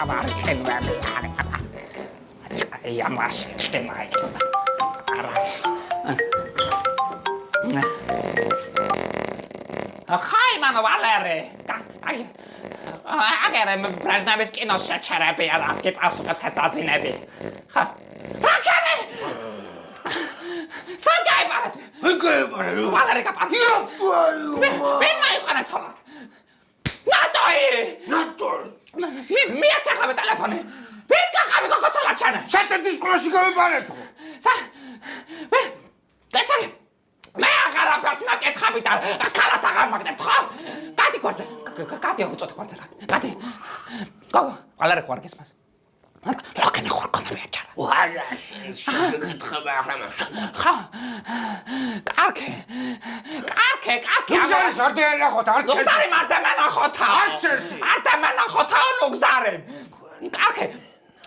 ავარქენვები არა. Iamasi chemai. Ara. Hai mano Valeri. Agere Brezhnevis kinos შეჩერები არ ასკი პასუხებს ხესტაძინები. ხა. რაკები? საგაიბარეთ. გაიბარეთ. Valeri კაპასი. მე მაიყარა ცოლა. ნატოი. მე აცახავე ტელეფონი. ვის გახავი გოგოთოლა ჩანა? შეტეთის სკოლაში გავიბარეთ. მე აღარა პერსმაკეთხავი და ქალათ აღარ მაგდებ ხო? გადი გვარზე. გადი უწოდე გვარზე. გადი. გოგო, ალარე ხوار გესმას. ლოკენი ხوار კონები აჭარა. ვარა, შეგეკითხება ახლა მას. ხა. კარგე. ლუგზარის არ დაენახოთ, არც ერთი. ლუგზარი მარდა მენახოთა. არც ერთი. არ მენახოთა ლუგზარი. კარგე.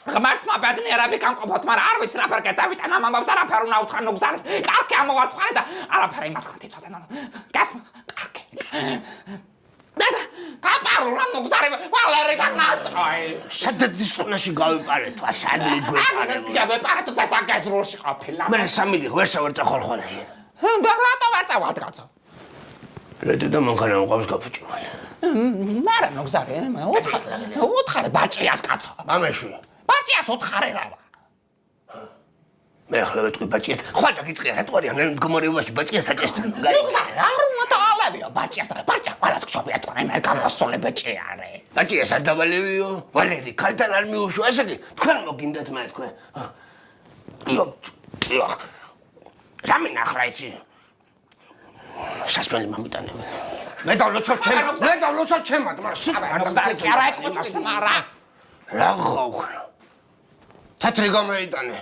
ღმერთმა ბედნიერები გამყოფოთ, მაგრამ არ ვიცი რა ფერკე დავიტან ამ ამბავს და რა ფერ უნდა უთხრა ლუგზარის. კარგე ამოვათხარე და არაფერი იმას ხათი ცოტა ნანა. გასმა. კარგე. და კაპარულა ლუგზარი ვალერი და ნატოი. შეტეთის სკოლაში გავიბარეთ, ასალი გვეპარეთ. გავიბარეთ სათა გაზროში ყოფილა. მე სამიდი ღერსა ვერ წახოლხოლაში. და რატო ვერ წავად კაცო? რეტი და მანქანა უყავს გაფუჭებად. მარა ლუგზარი, უთხარე ბაჭიას კაცო. მამეშვი. ბაჭიას უთხარე რა. მე ახლა ვეთქვი ბაჭიას, ხვალ დაგიწყია რატო არიან მდგომარეობაში ბაჭიას აჭესთან. ლუგზარი არ უნდა დაალებიო ბაჭიას და ბაჭია ყველას ხშობი ეთქვა მე გამოსწოლე ბეჭიარე. ბაჭიას არ დავალებიო. ვალერი ქალთან არ მიუშვა, ესე იგი თქვენ მოგინდათ მე თქვენ. იო. რამინ ახლა ისი? სასმელი მომიტანები. მე დავლოცოთ ჩემად, მაგრამ ლუგზარი არა ეკუთვნის მარა. რა ხო? თეთრი გამოიტანე.